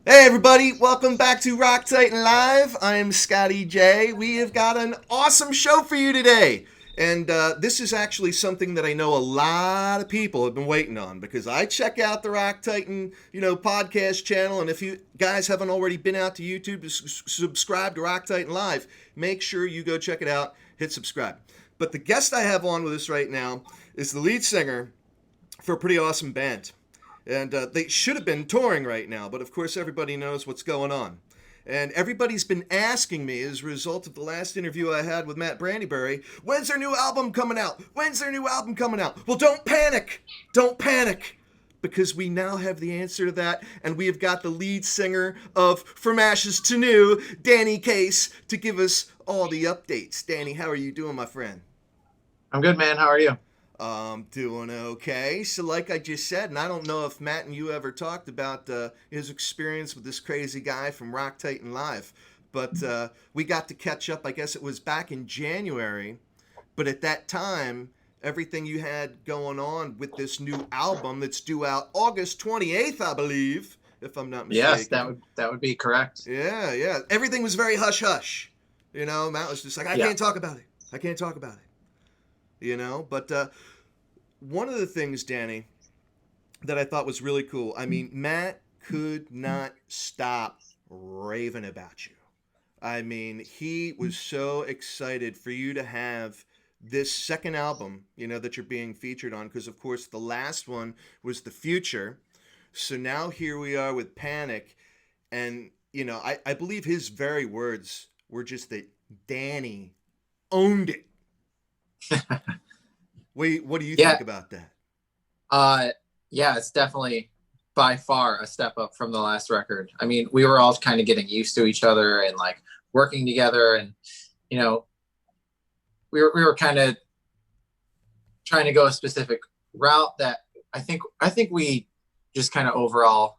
Hey everybody, welcome back to Rock Titan Live. I'm Scotty J. We have got an awesome show for you today. And this is actually something that I know a lot of people have been waiting on because I check out the Rock Titan, podcast channel. And if you guys haven't already been out to YouTube to subscribe to Rock Titan Live, make sure you go check it out, hit subscribe. But the guest I have on with us right now is the lead singer for a pretty awesome band. And they should have been touring right now, but of course everybody knows what's going on. And everybody's been asking me as a result of the last interview I had with Matt Brandyberry, when's their new album coming out? When's their new album coming out? Well, don't panic! Don't panic! Because we now have the answer to that, and we have got the lead singer of From Ashes to New, Danny Case, to give us all the updates. Danny, how are you doing, my friend? I'm good, man. How are you? Doing okay. So, like I just said, and I don't know if Matt and you ever talked about his experience with this crazy guy from Rock Titan Live, but we got to catch up. I guess it was back in January, but at that time, everything you had going on with this new album that's due out August 28th, I believe, if I'm not Yes, that mistaken. would that would be correct. Yeah, yeah. Everything was very hush hush. Matt was just like, I Yeah. can't talk about it. I can't talk about it. But one of the things, Danny, that I thought was really cool. I mean, Matt could not stop raving about you. I mean, he was so excited for you to have this second album, that you're being featured on, because of course the last one was The Future. So now here we are with Panic, and I believe his very words were just that Danny owned it. What do you Yeah. think about that? Uh yeah, it's definitely by far a step up from the last record. I mean, we were all kind of getting used to each other and like working together and you know, we were kind of trying to go a specific route that I think we just kind of overall,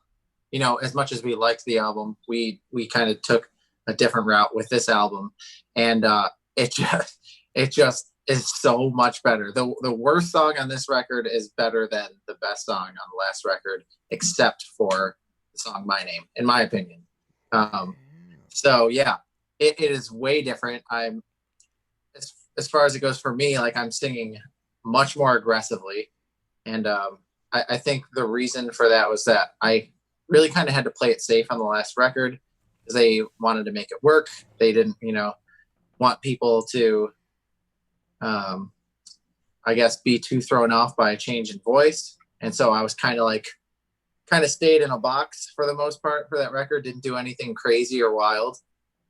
as much as we liked the album, we kind of took a different route with this album and it just is so much better. The worst song on this record is better than the best song on the last record, except for the song My Name, in my opinion. Um, so yeah, it is way different. As far as it goes for me, like I'm singing much more aggressively. And I think the reason for that was that I really kind of had to play it safe on the last record because they wanted to make it work. They didn't, want people to um, I guess, be too thrown off by a change in voice. And so I was kind of stayed in a box for the most part for that record, didn't do anything crazy or wild.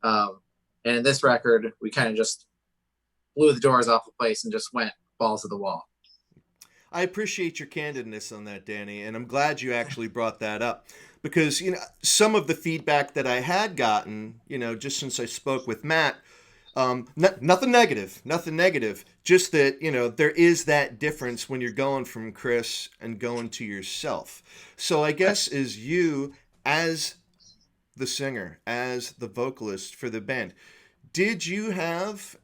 Um, and in this record, we kind of just blew the doors off the place and just went balls to the wall. I appreciate your candidness on that, Danny, and I'm glad you actually brought that up because some of the feedback that I had gotten, just since I spoke with Matt, nothing negative, just that there is that difference when you're going from Chris and going to yourself. So I guess as you, as the singer, as the vocalist for the band, did you have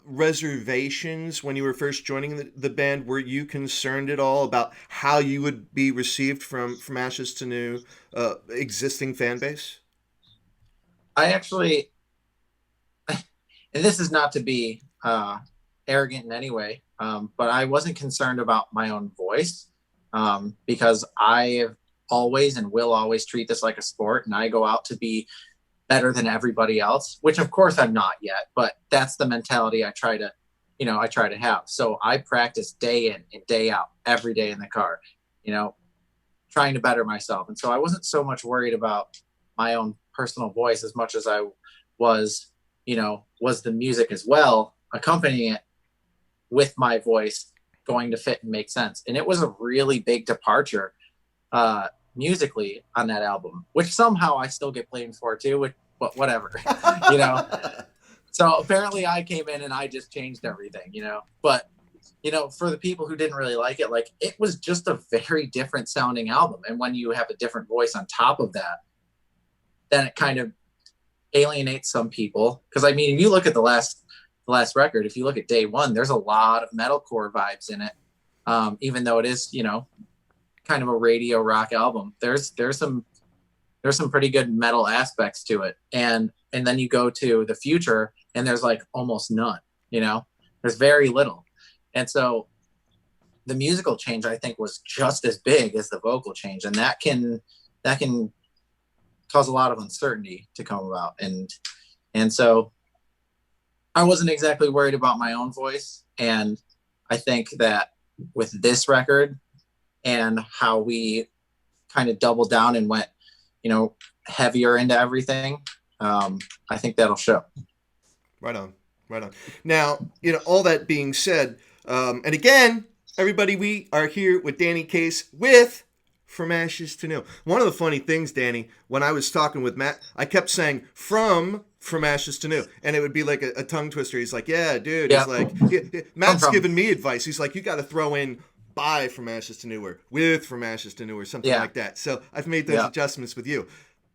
reservations when you were first joining the band? Were you concerned at all about how you would be received from Ashes to New existing fan base? I actually, and this is not to be arrogant in any way, but I wasn't concerned about my own voice because I have always and will always treat this like a sport, and I go out to be better than everybody else, which of course I'm not yet, but that's the mentality I try to have. So I practice day in and day out, every day in the car, you know, trying to better myself. And so I wasn't so much worried about my own personal voice as much as I was, was the music as well, accompanying it with my voice going to fit and make sense. And it was a really big departure musically on that album, which somehow I still get blamed for too, but whatever, you know. So apparently I came in and I just changed everything, But for the people who didn't really like it, like it was just a very different sounding album. And when you have a different voice on top of that, then it kind of alienates some people. Because I mean, if you look at the last record, if you look at Day One, there's a lot of metalcore vibes in it. Even though it is, kind of a radio rock album. There's some there's some pretty good metal aspects to it. And then you go to the future and there's like almost none, there's very little. And so the musical change, I think, was just as big as the vocal change. And that can cause a lot of uncertainty to come about. And so I wasn't exactly worried about my own voice. And I think that with this record and how we kind of doubled down and went, heavier into everything, I think that'll show. Right on. Now, all that being said, and again, everybody, we are here with Danny Case with From Ashes to New. One of the funny things, Danny, when I was talking with Matt, I kept saying From Ashes to New, and it would be like a tongue twister. He's like, yeah, dude. Yeah. He's like, Matt's giving me advice. He's like, you got to throw in by From Ashes to New or with From Ashes to New or something like that. So I've made those adjustments with you.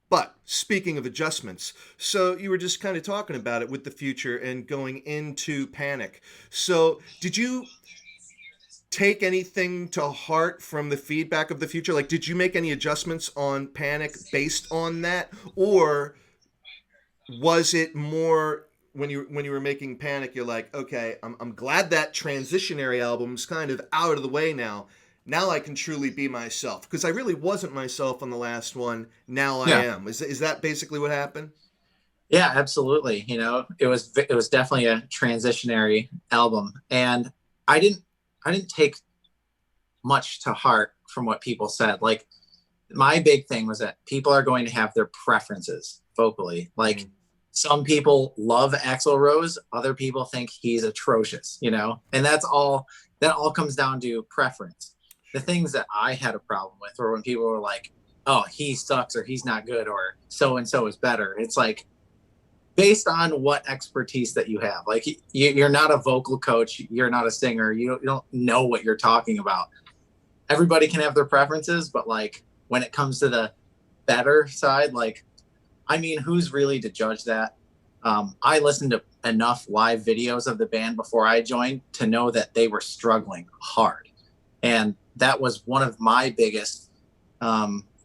But speaking of adjustments, so you were just kind of talking about it with the future and going into Panic. So did you take anything to heart from the feedback of the future? Like, did you make any adjustments on Panic based on that? Or was it more when you were making Panic, you're like, okay, I'm glad that transitionary album's kind of out of the way now. Now I can truly be myself, because I really wasn't myself on the last one. Now I am. Is that basically what happened? Yeah, absolutely. It was definitely a transitionary album, and I didn't take much to heart from what people said. Like, my big thing was that people are going to have their preferences vocally. Like, some people love Axl Rose, other people think he's atrocious, and that all comes down to preference. The things that I had a problem with were when people were like, oh, he sucks, or he's not good, or so-and-so is better. It's like, based on what expertise that you have. Like, you're not a vocal coach, you're not a singer, you don't know what you're talking about. Everybody can have their preferences, but like, when it comes to the better side, like, I mean, who's really to judge that? I listened to enough live videos of the band before I joined to know that they were struggling hard. And that was one of my biggest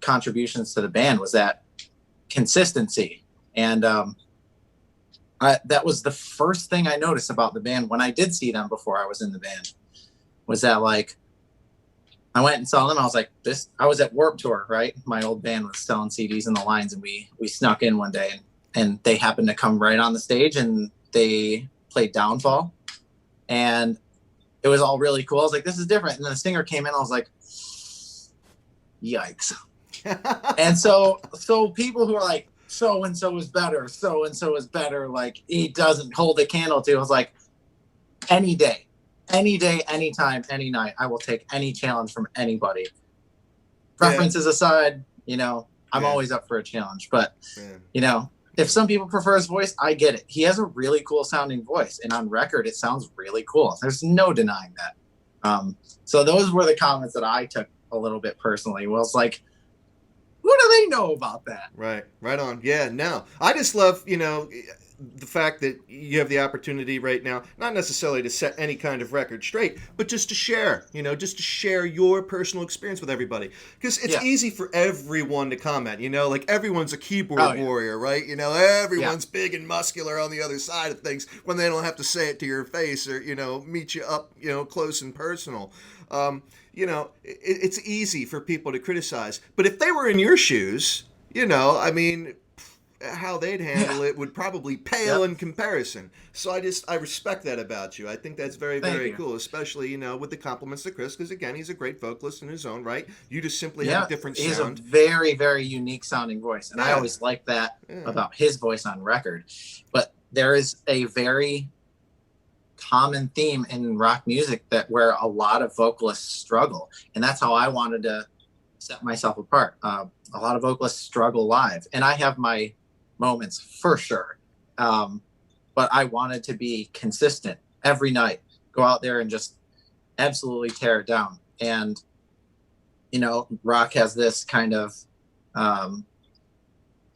contributions to the band, was that consistency. And that was the first thing I noticed about the band when I did see them before I was in the band, was that, like, I went and saw them. I was like, I was at Warped Tour, right? My old band was selling CDs in the lines, and we snuck in one day, and they happened to come right on the stage, and they played Downfall, and it was all really cool. I was like, this is different. And then the singer came in. I was like, yikes. And so people who are like, so-and-so is better, so-and-so is better, like, he doesn't hold a candle to. I was like, any day, anytime, any night, I will take any challenge from anybody. Preferences aside, I'm always up for a challenge. But, if some people prefer his voice, I get it. He has a really cool sounding voice, and on record, it sounds really cool. There's no denying that. So those were the comments that I took a little bit personally. Was like, what do they know about that? Right on. Yeah, no. I just love, the fact that you have the opportunity right now, not necessarily to set any kind of record straight, but just to share, your personal experience with everybody. Because it's easy for everyone to comment, like, everyone's a keyboard warrior, right? Everyone's big and muscular on the other side of things when they don't have to say it to your face or, meet you up, close and personal. It's easy for people to criticize. But if they were in your shoes, how they'd handle it would probably pale in comparison. So I respect that about you. I think that's very, very cool, especially, with the compliments to Chris, because, again, he's a great vocalist in his own right. You just simply have a different sound. He's a very, very unique sounding voice, and I always like that about his voice on record. But there is a very common theme in rock music where a lot of vocalists struggle, and that's how I wanted to set myself apart. A lot of vocalists struggle live, and I have my moments for sure, but I wanted to be consistent every night, go out there and just absolutely tear it down. And rock has this kind of I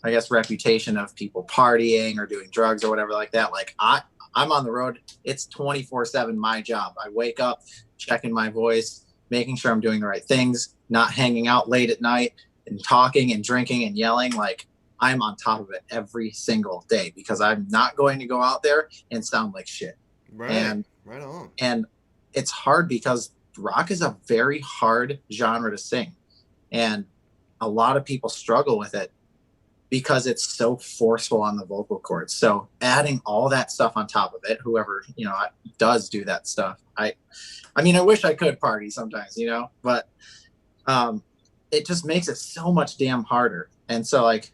guess reputation of people partying or doing drugs or whatever like that. Like, I'm on the road, it's 24/7 my job. I wake up checking my voice, making sure I'm doing the right things, not hanging out late at night, and talking and drinking and yelling, like I'm on top of it every single day because I'm not going to go out there and sound like shit. Right. And right on. And it's hard because rock is a very hard genre to sing. And a lot of people struggle with it because it's so forceful on the vocal cords. So adding all that stuff on top of it, whoever, does do that stuff. I mean, I wish I could party sometimes, but it just makes it so much damn harder. And so like,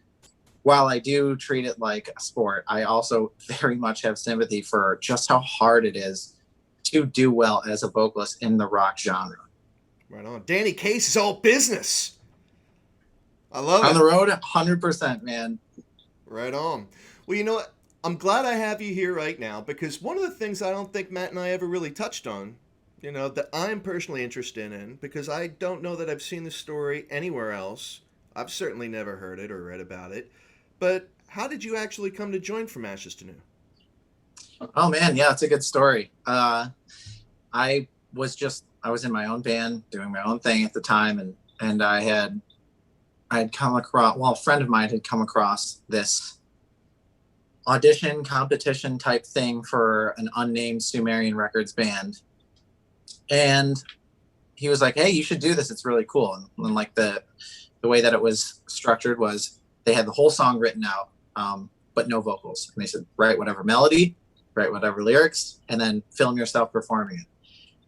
while I do treat it like a sport, I also very much have sympathy for just how hard it is to do well as a vocalist in the rock genre. Right on. Danny Case is all business. I love On it. the road, 100%, man. Right on. Well, you know what? I'm glad I have you here right now because one of the things I don't think Matt and I ever really touched on, that I'm personally interested in, because I don't know that I've seen the story anywhere else. I've certainly never heard it or read about it. But how did you actually come to join From Ashes to New? Oh man, yeah, it's a good story. I was in my own band doing my own thing at the time, and I had come across, a friend of mine had come across this audition competition type thing for an unnamed Sumerian Records band, and he was like, "Hey, you should do this. It's really cool." And like the way that it was structured was they had the whole song written out, but no vocals. And they said, write whatever melody, write whatever lyrics, and then film yourself performing it.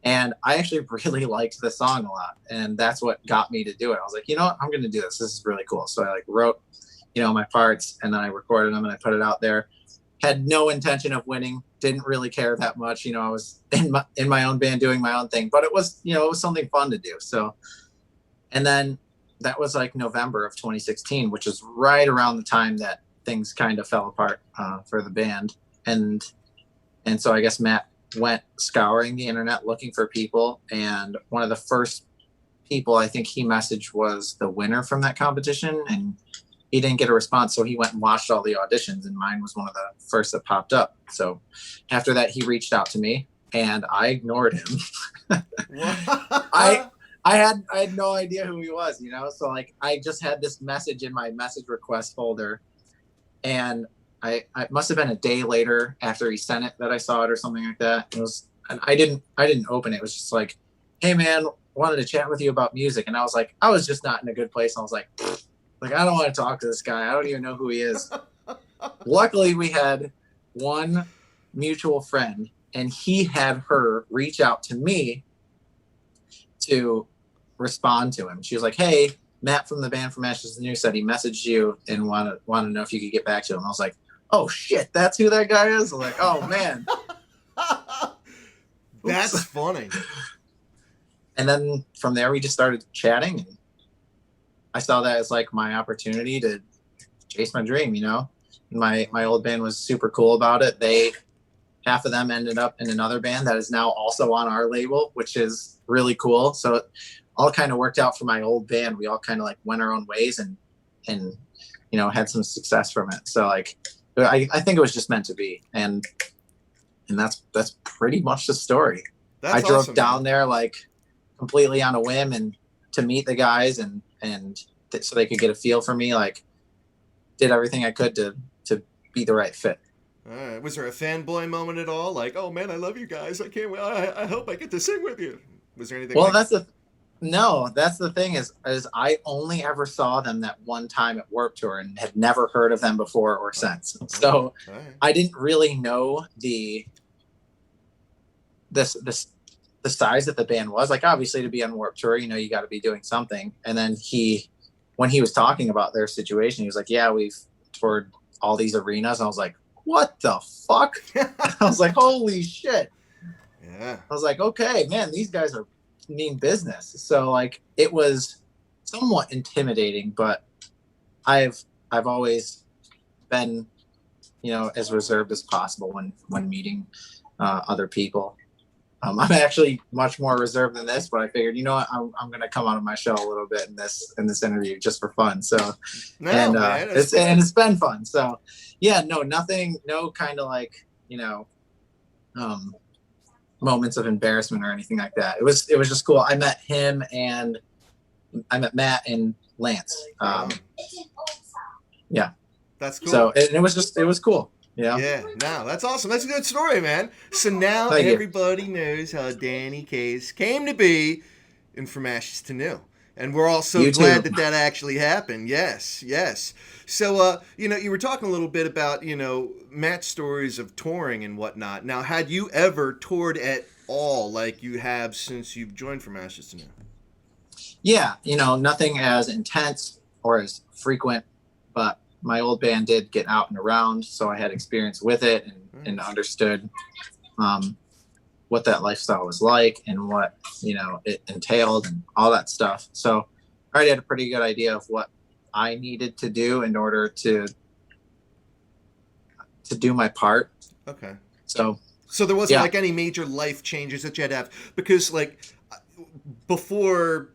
And I actually really liked the song a lot. And that's what got me to do it. I was like, you know what? I'm going to do this. This is really cool. So I like wrote, my parts, and then I recorded them and I put it out there. Had no intention of winning. Didn't really care that much. I was in my own band doing my own thing, but it was, it was something fun to do. So, and then that was like November of 2016, which is right around the time that things kind of fell apart for the band. And so I guess Matt went scouring the internet looking for people. And one of the first people I think he messaged was the winner from that competition. And he didn't get a response. So he went and watched all the auditions, and mine was one of the first that popped up. So after that, he reached out to me and I ignored him. I had no idea who he was, so like I just had this message in my message request folder, and I must have been a day later after he sent it that I saw it or something like that. It was, and I didn't open it. It was just like, "Hey man, wanted to chat with you about music." And I was just not in a good place. I was like, I don't want to talk to this guy. I don't even know who he is. Luckily we had one mutual friend, and he had her reach out to me to respond to him. She was like, "Hey, Matt from the band From Ashes to New said he messaged you and want to know if you could get back to him." I was like, "Oh shit, that's who that guy is?" I was like, "Oh man." That's funny. And then from there we just started chatting, and I saw that as like my opportunity to chase my dream. My old band was super cool about it. Half of them ended up in another band that is now also on our label, which is really cool. So it all kind of worked out for my old band. We all kind of like went our own ways and had some success from it. So like, I think it was just meant to be. And that's pretty much the story. I drove awesome, down man. there like completely on a whim and to meet the guys and so they could get a feel for me, like did everything I could to be the right fit. Was there a fanboy moment at all? Like, "Oh man, I love you guys. I can't wait. I hope I get to sing with you." Was there anything? Well, that's the thing is I only ever saw them that one time at Warped Tour and had never heard of them before or since. So right. I didn't really know the size that the band was. Like obviously to be on Warped Tour, you got to be doing something. And then when he was talking about their situation, he was like, "Yeah, we've toured all these arenas." And I was like, "What the fuck?" I was like, "Holy shit." Yeah. I was like, "Okay, man, these guys mean business." So like it was somewhat intimidating, but I've always been, as reserved as possible when meeting other people. I'm actually much more reserved than this, but I figured, I'm going to come out of my shell a little bit in this interview just for fun. So, man, it's been fun. So yeah, no kind of like, moments of embarrassment or anything like that. It was just cool. I met Matt and Lance. Right on. Yeah. That's cool. So it was cool. Yeah, no, that's awesome. That's a good story, man. So now Thank you. everybody knows how Danny Case came to be in From Ashes to New. And we're all so glad YouTube. that actually happened. Yes, yes. So, you were talking a little bit about, Matt's stories of touring and whatnot. Now, had you ever toured at all like you have since you've joined From Ashes to New? Yeah, nothing as intense or as frequent, but my old band did get out and around, so I had experience with it and understood what that lifestyle was like and what it entailed and all that stuff. So I already had a pretty good idea of what I needed to do in order to do my part. Okay. So there wasn't like any major life changes that you had to have, because like before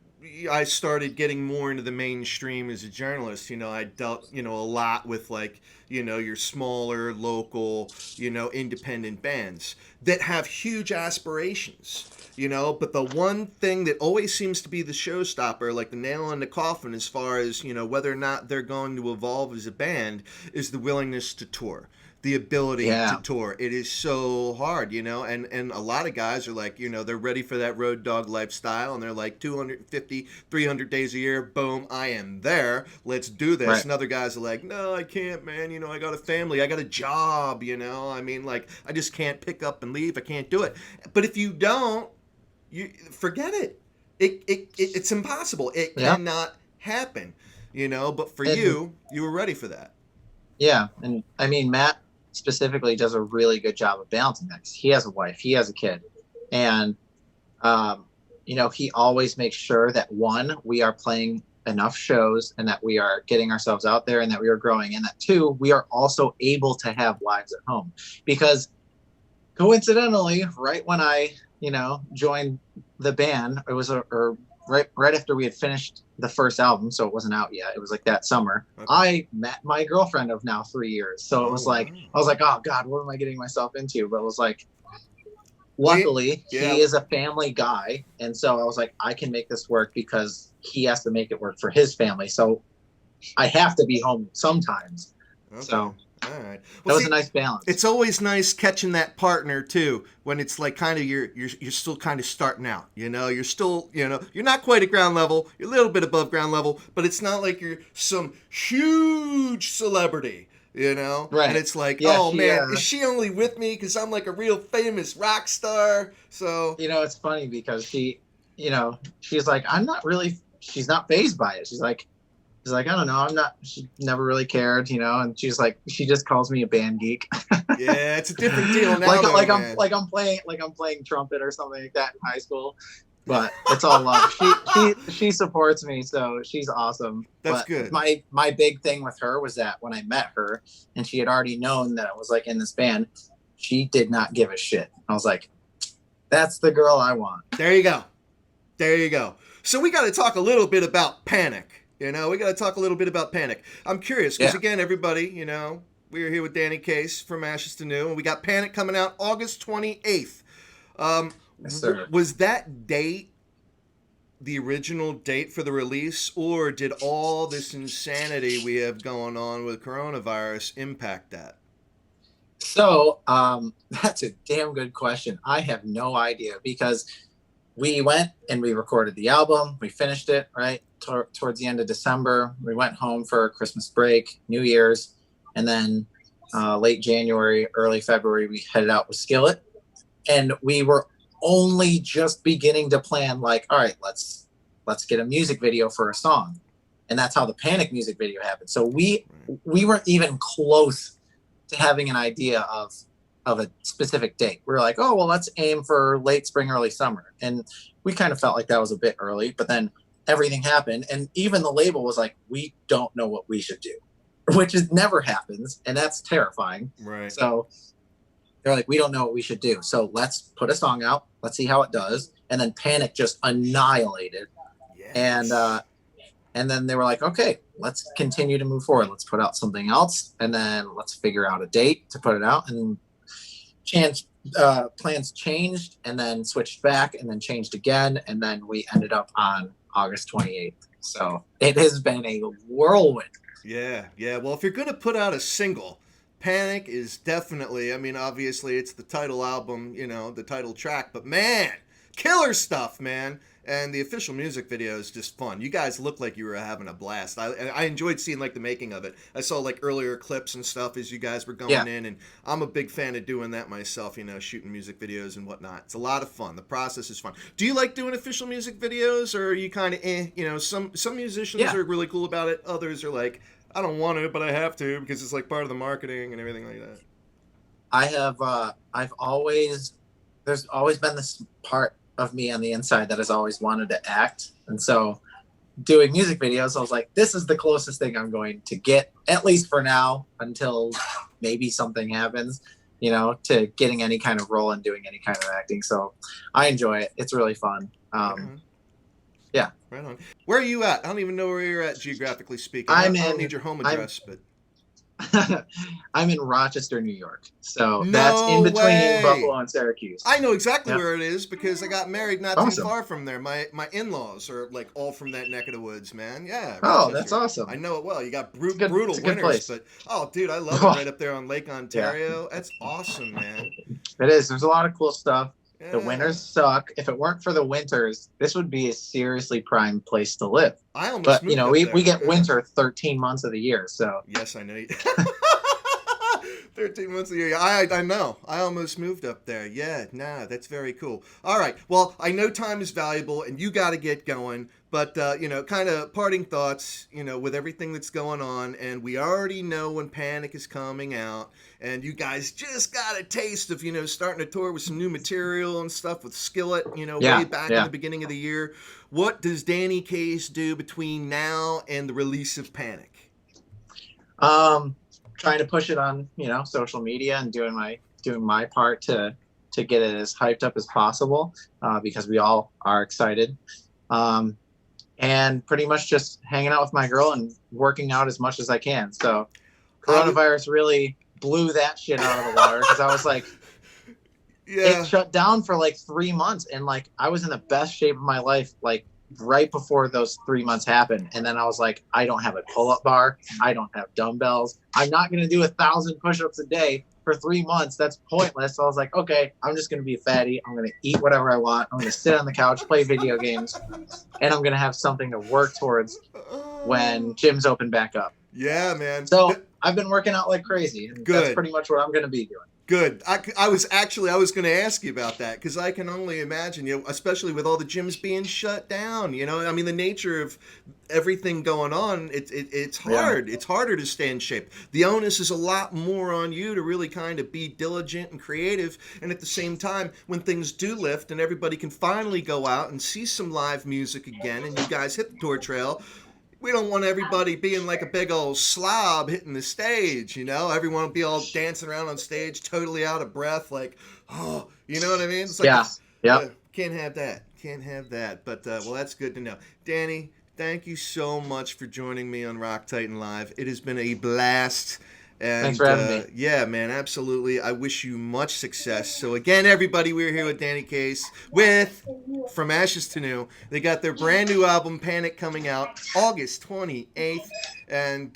I started getting more into the mainstream as a journalist, I dealt, a lot with like, your smaller local, independent bands that have huge aspirations, but the one thing that always seems to be the showstopper, like the nail in the coffin as far as, whether or not they're going to evolve as a band, is the willingness to tour. The ability to tour. It is so hard, and a lot of guys are like, they're ready for that road dog lifestyle, and they're like 250, 300 days a year, boom, I am there, let's do this. Right. And other guys are like, no, I can't, man, I got a family, I got a job, I mean, like, I just can't pick up and leave, I can't do it. But if you don't, you forget it. It's impossible. It cannot happen, but for you were ready for that. Yeah, and I mean, Matt specifically does a really good job of balancing that. He has a wife, he has a kid, and he always makes sure that one, we are playing enough shows and that we are getting ourselves out there and that we are growing, and that two, we are also able to have lives at home. Because coincidentally, right when I joined the band, it was right after we had finished the first album, so it wasn't out yet. It was like that summer. Okay. I met my girlfriend of now 3 years. So it was like, I was like, oh God, what am I getting myself into? But it was like, luckily, he is a family guy. And so I was like, I can make this work because he has to make it work for his family. So I have to be home sometimes. Okay. So all right. Well, that was a nice balance. It's always nice catching that partner too, when it's like kind of you're still kind of starting out. You're still you're not quite at ground level. You're a little bit above ground level, but it's not like you're some huge celebrity. Right? And it's like, oh man, is she only with me because I'm like a real famous rock star? So it's funny because she's like, she's not fazed by it. She's like, I don't know. She never really cared, and she's like, she just calls me a band geek. Yeah, it's a different deal now. I'm playing trumpet or something like that in high school, but it's all love. She supports me, so she's awesome. That's good. My big thing with her was that when I met her and she had already known that I was like in this band, she did not give a shit. I was like, that's the girl I want. There you go. So we got to talk a little bit about Panic. We got to talk a little bit about Panic. I'm curious because, again, everybody, we are here with Danny Case from Ashes to New, and we got Panic coming out August 28th. Yes, sir. Was that date the original date for the release, or did all this insanity we have going on with coronavirus impact that? So that's a damn good question. I have no idea, because we went and we recorded the album. We finished it, right? Towards the end of December. We went home for Christmas break, New Year's, and then late January, early February, we headed out with Skillet. And we were only just beginning to plan, like, all right, let's get a music video for a song. And that's how the Panic music video happened. So we weren't even close to having an idea of a specific date. We were like, oh, well, let's aim for late spring, early summer. And we kind of felt like that was a bit early, but then everything happened. And even the label was like, we don't know what we should do, which never happens. And that's terrifying. Right. So they're like, we don't know what we should do. So let's put a song out. Let's see how it does. And then Panic just annihilated. Yes. And then they were like, okay, let's continue to move forward. Let's put out something else. And then let's figure out a date to put it out. And plans changed and then switched back and then changed again. And then we ended up on August 28th. So it has been a whirlwind. Yeah, yeah. Well, if you're gonna put out a single, Panic is definitely. I mean, obviously, it's the title album, the title track. But man, killer stuff, man. And the official music video is just fun. You guys look like you were having a blast. I enjoyed seeing like the making of it. I saw like earlier clips and stuff as you guys were Yeah. going in, and I'm a big fan of doing that myself. Shooting music videos and whatnot. It's a lot of fun. The process is fun. Do you like doing official music videos, or are you kind of some musicians Yeah. are really cool about it. Others are like, I don't want to, but I have to because it's like part of the marketing and everything like that. I've always, there's always been this part of me on the inside that has always wanted to act. And so doing music videos, I was like, this is the closest thing I'm going to get, at least for now, until maybe something happens, to getting any kind of role and doing any kind of acting. So I enjoy it. It's really fun. Yeah. Right on. Where are you at? I don't even know where you're at geographically speaking. I don't need your home address, but I'm in Rochester, New York. So no that's in between way. Buffalo and Syracuse. I know exactly where it is because I got married not Awesome. too far from there. My in-laws are like all from that neck of the woods, man. Yeah. Oh, Rochester. that's awesome. I know it well. You got brutal winters, but dude, I love it right up there on Lake Ontario. Yeah. That's awesome, man. It is. There's a lot of cool stuff. Yeah. The winters suck. If it weren't for the winters, this would be a seriously prime place to live. I almost moved up we there. get winter 13 months of the year. So yes, I know. 13 months a year. I know. I almost moved up there. Yeah, that's very cool. All right. Well, I know time is valuable and you got to get going. But, kind of parting thoughts, with everything that's going on. And we already know when Panic is coming out. And you guys just got a taste of, starting to tour with some new material and stuff with Skillet, way back in the beginning of the year. What does Danny Case do between now and the release of Panic? Trying to push it on, social media and doing my part to get it as hyped up as possible, because we all are excited. And pretty much just hanging out with my girl and working out as much as I can. So coronavirus really blew that shit out of the water because I was like, it shut down for like 3 months. And like, I was in the best shape of my life, like right before those 3 months happened. And then I was like, I don't have a pull-up bar. I don't have dumbbells. I'm not going to do 1,000 push-ups a day for 3 months. That's pointless. So I was like, okay, I'm just going to be a fatty. I'm going to eat whatever I want. I'm going to sit on the couch, play video games, and I'm going to have something to work towards when gyms open back up. Yeah, man. So I've been working out like crazy. And good. That's pretty much what I'm going to be doing. Good. I was going to ask you about that because I can only imagine, especially with all the gyms being shut down, I mean, the nature of everything going on, it's hard. Yeah. It's harder to stay in shape. The onus is a lot more on you to really kind of be diligent and creative. And at the same time, when things do lift and everybody can finally go out and see some live music again and you guys hit the tour trail, we don't want everybody being like a big old slob hitting the stage, Everyone will be all dancing around on stage, totally out of breath, like, oh, you know what I mean? It's like, can't have that. Can't have that. But, well, that's good to know. Danny, thank you so much for joining me on Rock Titan Live. It has been a blast. And, thanks for having me. Yeah, man, absolutely. I wish you much success. So again, everybody, we're here with Danny Case with From Ashes to New. They got their brand new album, Panic, coming out August 28th. And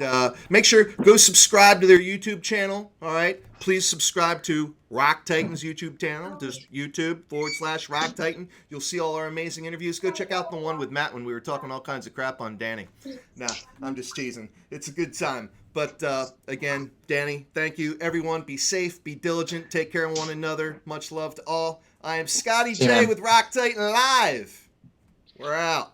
make sure, go subscribe to their YouTube channel, all right? Please subscribe to Rock Titan's YouTube channel. Just YouTube/Rock Titan. You'll see all our amazing interviews. Go check out the one with Matt when we were talking all kinds of crap on Danny. Nah, I'm just teasing. It's a good time. But again, Danny, thank you. Everyone, be safe, be diligent, take care of one another. Much love to all. I am Scotty J with Rock Titan Live. We're out.